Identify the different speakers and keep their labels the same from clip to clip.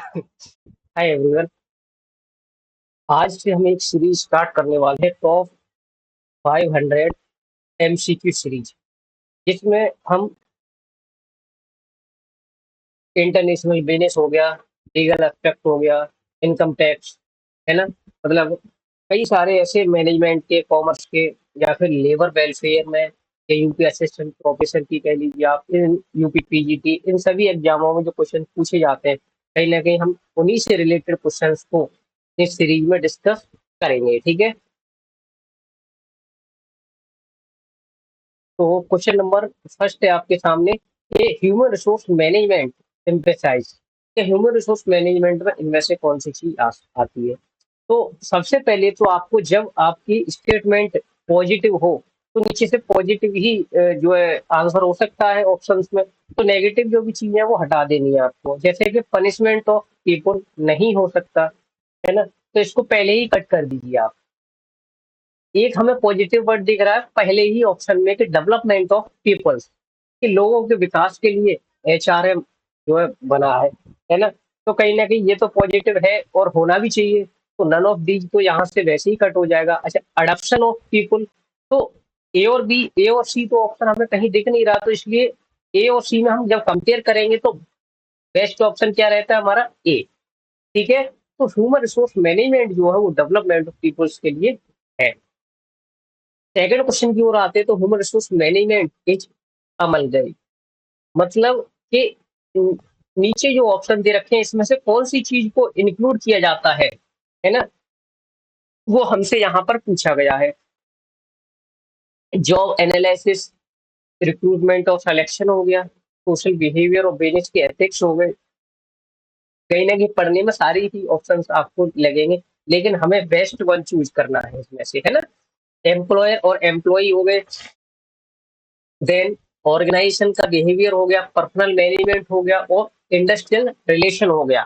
Speaker 1: Hi everyone. आज से हम एक सीरीज स्टार्ट करने वाले हैं, टॉप 500 एमसीक्यू सीरीज, जिसमें हम इंटरनेशनल बिजनेस हो गया, लीगल एस्पेक्ट हो गया, इनकम टैक्स, है ना, मतलब कई सारे ऐसे मैनेजमेंट के, कॉमर्स के, या फिर लेबर वेलफेयर में, या यूपी असिस्टेंट प्रोफेसर की कह लीजिए आप, इन यूपी पीजीटी, इन सभी एग्जामों में जो क्वेश्चन पूछे जाते हैं, कहीं ना कहीं हम उन्हीं से रिलेटेड क्वेश्चंस को इस सीरीज में डिस्कस करेंगे। ठीक है, तो क्वेश्चन नंबर फर्स्ट है आपके सामने, ये ह्यूमन रिसोर्स मैनेजमेंट सिंथेसाइज, ये ह्यूमन रिसोर्स मैनेजमेंट में इनमें से कौन सी चीज आती है। तो सबसे पहले तो आपको, जब आपकी स्टेटमेंट पॉजिटिव हो, तो नीचे से पॉजिटिव ही जो है आंसर हो सकता है ऑप्शंस में। तो नेगेटिव जो भी चीजें हैं वो हटा देनी है आपको, जैसे कि पनिशमेंट ऑफ पीपल नहीं हो सकता, है ना, तो इसको पहले ही कट कर दीजिए आप। एक हमें पॉजिटिव वर्ड दिख रहा है पहले ही ऑप्शन में कि डेवलपमेंट ऑफ पीपल्स, कि लोगों के विकास के लिए एचआरएम जो है बना है ना, तो कहीं ना कहीं ये तो पॉजिटिव है और होना भी चाहिए। तो नन ऑफ दीज तो यहाँ से वैसे ही कट हो जाएगा। अच्छा, अडॉप्शन ऑफ पीपल, तो ए और बी, ए और सी तो ऑप्शन हमें कहीं दिख नहीं रहा, तो इसलिए ए और सी में हम जब कंपेयर करेंगे तो बेस्ट ऑप्शन क्या रहता है हमारा, ए। ठीक है, तो ह्यूमन रिसोर्स मैनेजमेंट जो है वो डेवलपमेंट ऑफ पीपल्स के लिए है। सेकंड क्वेश्चन की ओर आते हैं, तो ह्यूमन रिसोर्स मैनेजमेंट इज अमलगरी, मतलब कि नीचे जो ऑप्शन दे रखे हैं इसमें से कौन सी चीज को इंक्लूड किया जाता है ना, वो हमसे यहाँ पर पूछा गया है। जॉब एनालिसिस, रिक्रूटमेंट और सिलेक्शन हो गया, सोशल बिहेवियर और बिजनेस के एथिक्स हो गए। कहीं ना कहीं पढ़ने में सारी ही ऑप्शंस आपको लगेंगे, लेकिन हमें बेस्ट वन चूज करना है इसमें से, है ना। एम्प्लॉयर और एम्प्लॉय हो गए, देन ऑर्गेनाइजेशन का बिहेवियर हो गया, पर्सनल मैनेजमेंट हो गया, और इंडस्ट्रियल रिलेशन हो गया।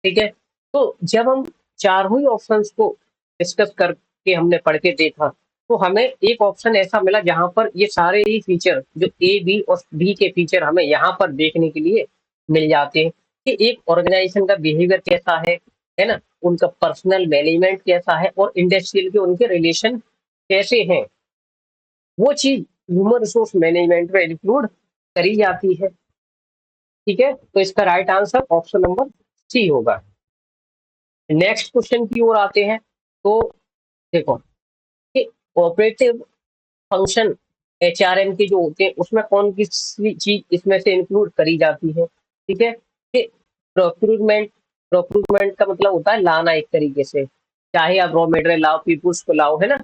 Speaker 1: ठीक है, तो जब हम चारों ही ऑप्शंस को डिस्कस करके हमने पढ़ के देखा, तो हमें एक ऑप्शन ऐसा मिला जहां पर ये सारे ही फीचर, जो ए बी और बी के फीचर हमें यहाँ पर देखने के लिए मिल जाते हैं, कि एक ऑर्गेनाइजेशन का बिहेवियर कैसा है ना, उनका पर्सनल मैनेजमेंट कैसा है, और इंडस्ट्रियल के उनके रिलेशन कैसे हैं, वो चीज ह्यूमन रिसोर्स मैनेजमेंट में इंक्लूड करी जाती है। ठीक है, तो इसका right answer option number C होगा। नेक्स्ट क्वेश्चन की ओर आते हैं, तो देखो कि ऑपरेटिव फंक्शन एचआरएम के जो होते हैं उसमें कौन किसी चीज इसमें से इंक्लूड करी जाती है। ठीक है, कि प्रोक्यूरमेंट, प्रोक्यूरमेंट का मतलब होता है लाना, एक तरीके से, चाहे आप रॉ मटेरियल लाओ, पीपुल्स को लाओ, है ना,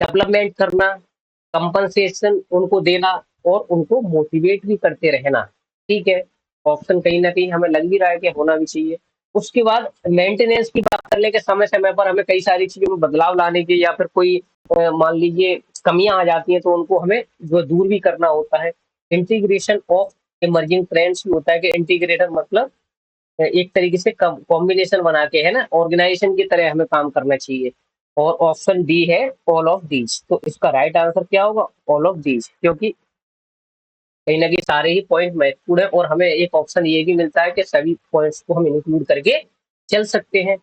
Speaker 1: डेवलपमेंट करना, कंपनसेशन उनको देना, और उनको मोटिवेट भी करते रहना। ठीक है, ऑप्शन कहीं ना कहीं हमें लग भी रहा है कि होना भी चाहिए। उसके बाद मेंटेनेंस की बात कर ले, कि समय समय पर हमें कई सारी चीजों में बदलाव लाने की, या फिर कोई मान लीजिए कमियां आ जाती हैं, तो उनको हमें जो दूर भी करना होता है। इंटीग्रेशन ऑफ इमर्जिंग ट्रेंड्स भी होता है, कि इंटीग्रेटर मतलब एक तरीके से कॉम्बिनेशन बना के, है ना, ऑर्गेनाइजेशन की तरह हमें काम करना चाहिए। और ऑप्शन डी है ऑल ऑफ दीज, तो इसका राइट आंसर क्या होगा, ऑल ऑफ दीज, क्योंकि कहीं ना कहीं सारे ही पॉइंट महत्वपूर्ण है, और हमें एक ऑप्शन ये भी मिलता है कि सभी पॉइंट्स को हम इंक्लूड करके चल सकते हैं।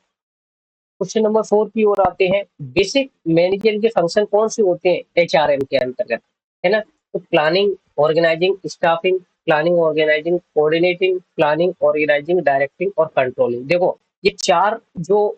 Speaker 1: क्वेश्चन नंबर 4 की ओर आते हैं, बेसिक मैनेजर के फंक्शन कौन से होते हैं एचआरएम के अंतर्गत, है ना, तो planning, organizing, staffing, planning, organizing, coordinating, planning, organizing, directing और कंट्रोलिंग। देखो, ये चार जो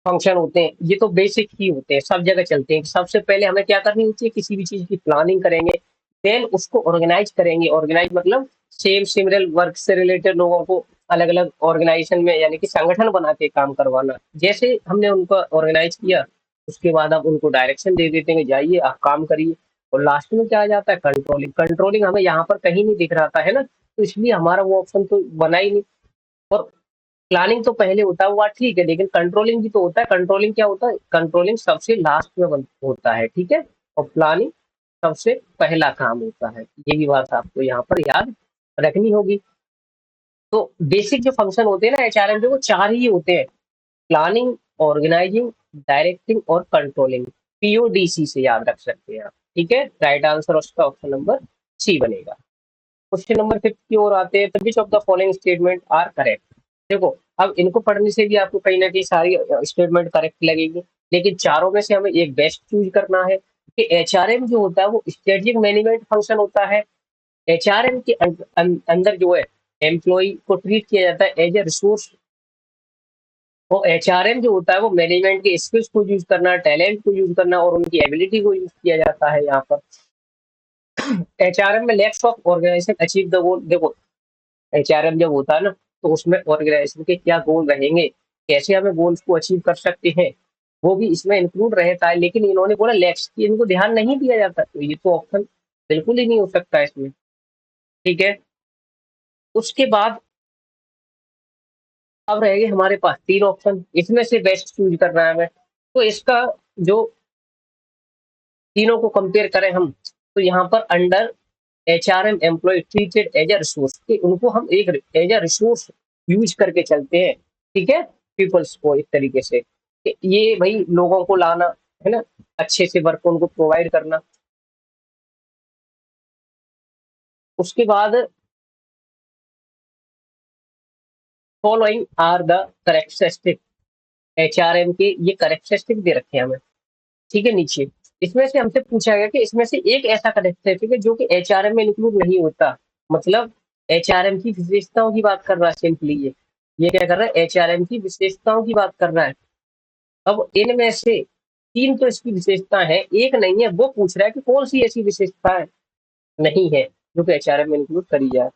Speaker 1: फंक्शन होते हैं ये तो बेसिक ही होते हैं, सब जगह चलते हैं। सबसे पहले हमें क्या करनी होती है, किसी भी चीज की प्लानिंग करेंगे, देन उसको ऑर्गेनाइज करेंगे। ऑर्गेनाइज मतलब सेम सिमिलर वर्क से रिलेटेड लोगों को अलग अलग ऑर्गेनाइजेशन में, यानी कि संगठन बना के काम करवाना। जैसे हमने उनको ऑर्गेनाइज किया, उसके बाद आप उनको डायरेक्शन दे देते हैं, जाइए आप काम करिए। और लास्ट में क्या आ जाता है, कंट्रोलिंग। कंट्रोलिंग हमें यहाँ पर कहीं नहीं दिख रहा था, है ना, तो इसलिए हमारा वो ऑप्शन तो बना ही नहीं। और प्लानिंग तो पहले होता हुआ ठीक है, लेकिन कंट्रोलिंग भी तो होता है। कंट्रोलिंग क्या होता है, कंट्रोलिंग सबसे लास्ट में होता है। ठीक है, और प्लानिंग सबसे पहला काम होता है। ये भी बात आपको यहाँ पर याद रखनी होगी। तो बेसिक जो फंक्शन होते हैं ना एचआरएम के, वो चार ही होते हैं, प्लानिंग, ऑर्गेनाइजिंग, डायरेक्टिंग और कंट्रोलिंग। पीओडीसी से याद रख सकते हैं आप। ठीक है, राइट आंसर उसका ऑप्शन नंबर सी बनेगा। क्वेश्चन नंबर 5 की ओर आते हैं, which of the following statement are correct. देखो, अब इनको पढ़ने से भी आपको कहीं ना कहीं सारी स्टेटमेंट करेक्ट लगेगी, लेकिन चारों में से हमें एक बेस्ट चूज करना है कि एचआरएम जो होता है वो स्ट्रेटेजिक मैनेजमेंट फंक्शन होता है। एचआरएम के अंदर जो है एम्प्लॉय को ट्रीट किया जाता है एज ए रिसोर्स। और एचआरएम जो होता है वो मैनेजमेंट के स्किल्स को यूज करना, टैलेंट को यूज करना और उनकी एबिलिटी को यूज किया जाता है यहाँ पर। एचआरएम में lacks of organization achieve the goal. देखो, एचआरएम जब होता है ना, तो उसमें ऑर्गेनाइजेशन के क्या गोल रहेंगे, कैसे हमें गोल्स को अचीव कर सकते हैं, वो भी इसमें इंक्लूड रहता है। लेकिन इन्होंने बोला लैक्स की, इनको ध्यान नहीं दिया जाता, तो ये तो ऑप्शन बिल्कुल ही नहीं हो सकता इसमें। ठीक है, उसके बाद अब रहेंगे हमारे पास 3 ऑप्शन, इसमें से बेस्ट चूज करना है हमें। तो इसका जो तीनों को कंपेयर करें हम, तो यहाँ पर under HRM employ treated as a resource, उनको हम एक एज अ रिसोर्स यूज करके चलते हैं। ठीक है, पीपल्स को एक तरीके से कि ये भाई लोगों को लाना है ना, अच्छे से वर्क उनको प्रोवाइड करना। उसके बाद following are the characteristic. HRM के ये करेक्टरिस्टिक दे रखे हैं हमें, ठीक है, नीचे। इसमें से हमसे पूछा गया कि इसमें से एक ऐसा करेक्टरिस्टिक है जो कि एचआरएम में इंक्लूड नहीं होता। मतलब एचआरएम की विशेषताओं की बात कर रहा है सिंपली। ये क्या कर रहा है, एचआरएम की विशेषताओं की बात कर रहा है। अब इनमें से 3 तो इसकी विशेषता है, एक नहीं है। वो पूछ रहा है कि कौन सी ऐसी विशेषता नहीं है जो कि एचआरएम में इंक्लूड करी जाए।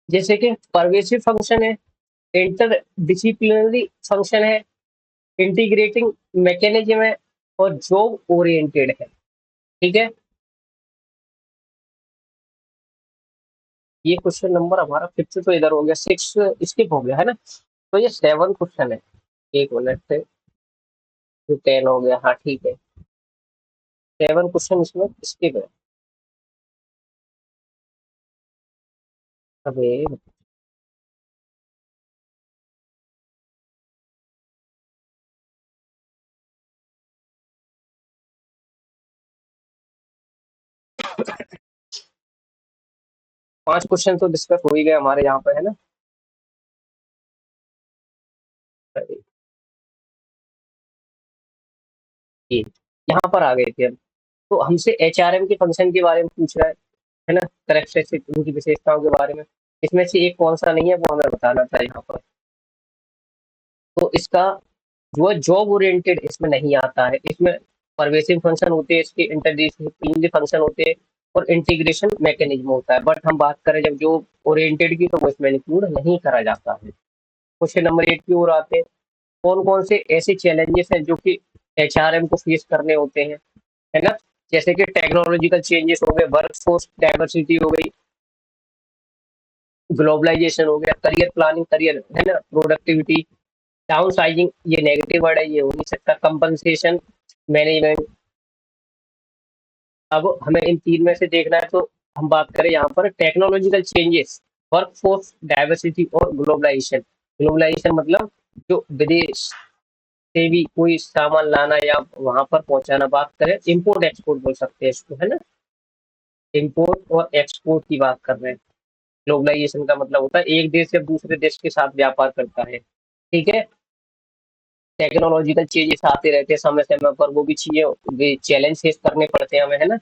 Speaker 1: जैसे कि परवेसिव फंक्शन है, इंटर डिसिप्लिनरी फंक्शन है, इंटीग्रेटिंग मैकेनिज्म है और जॉब ओरिएंटेड है। ठीक है, ये क्वेश्चन नंबर हमारा 5 तो इधर हो गया, 6 स्किप हो गया है ना। तो ये 7 क्वेश्चन है। एक मिनट से, तो 10 हो गया, हाँ ठीक है। 7 क्वेश्चन इसमें स्किप है। अबे 5 क्वेश्चन तो डिस्कस हो ही गए हमारे यहाँ पे, है ना। ये यहाँ पर आ गए थे हम। तो हमसे एचआरएम के फंक्शन के बारे में पूछ रहा है ना, करेक्टरिस्टिक उनकी विशेषताओं के बारे में। इसमें से एक कौन सा नहीं है वो हमें बताना था यहाँ पर। तो इसका जो जॉब ओरिएंटेड इसमें नहीं आता है। इसमें परवेसिव फंक्शन होते हैं, इसके इंटरडिसिप्लिनरी फंक्शन होते हैं और इंटीग्रेशन मैकेनिज्म होता है। बट हम बात करें जब जॉब ओरिएंटेड की, तो वो इसमें इंक्लूड नहीं करा जाता है। क्वेश्चन नंबर 8 की ओर आते हैं। कौन कौन से ऐसे चैलेंजेस हैं जो कि एचआरएम को फेस करने होते हैं, है ना। जैसे कि टेक्नोलॉजिकल चेंजेस हो गए, वर्कफोर्स डाइवर्सिटी हो गई, ग्लोबलाइजेशन हो गया, करियर प्लानिंग, करियर है ना, प्रोडक्टिविटी, डाउन साइजिंग, ये नेगेटिव वर्ड है, ये हो नहीं सकता, कंपनसेशन मैनेजमेंट। अब हमें इन 3 में से देखना है, तो हम बात करें यहाँ पर टेक्नोलॉजिकल चेंजेस, वर्कफोर्स डाइवर्सिटी और ग्लोबलाइजेशन। ग्लोबलाइजेशन मतलब जो विदेश से भी कोई सामान लाना या वहां पर पहुंचाना। बात करें इम्पोर्ट एक्सपोर्ट बोल सकते हैं इसको, है ना। इम्पोर्ट और एक्सपोर्ट की बात कर रहे हैं। ग्लोबलाइजेशन का मतलब होता है एक देश से दूसरे देश के साथ व्यापार करता है। ठीक है, टेक्नोलॉजिकल चेंजेस आते रहते हैं समय समय पर, वो भी चीजें चैलेंज फेस करने पड़ते हैं हमें, है ना।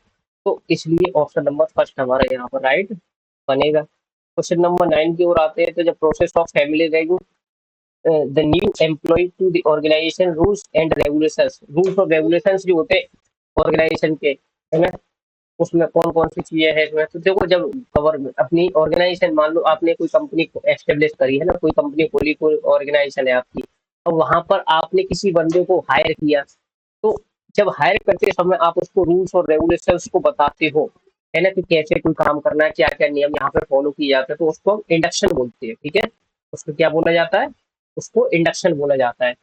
Speaker 1: तो इसलिए ऑप्शन नंबर फर्स्ट हमारा यहाँ पर राइट बनेगा। क्वेश्चन नंबर 9 की ओर आते हैं। तो जब process of family the new employ to the organization, rules and regulations. Rules और रेगुलेशंस जो होते हैं ऑर्गेनाइजेशन के, है ना, उसमें कौन कौन सी चीजें हैं इसमें। तो देखो, जब गवर्नमेंट अपनी ऑर्गेनाइजेशन, मान लो आपने कोई कंपनी को एस्टेब्लिश करी है ना, कोई कंपनी खोली, कोई ऑर्गेनाइजेशन है आपकी, और वहां पर आपने किसी बंदे को हायर किया, तो जब हायर करते समय आप उसको रूल्स और रेगुलेशंस को बताते हो, है ना, कि कैसे कोई काम करना है, क्या क्या नियम यहाँ पे फॉलो किए जाते हैं, तो उसको हम इंडक्शन बोलते हैं। ठीक है, उसको क्या बोला जाता है, उसको इंडक्शन बोला जाता है।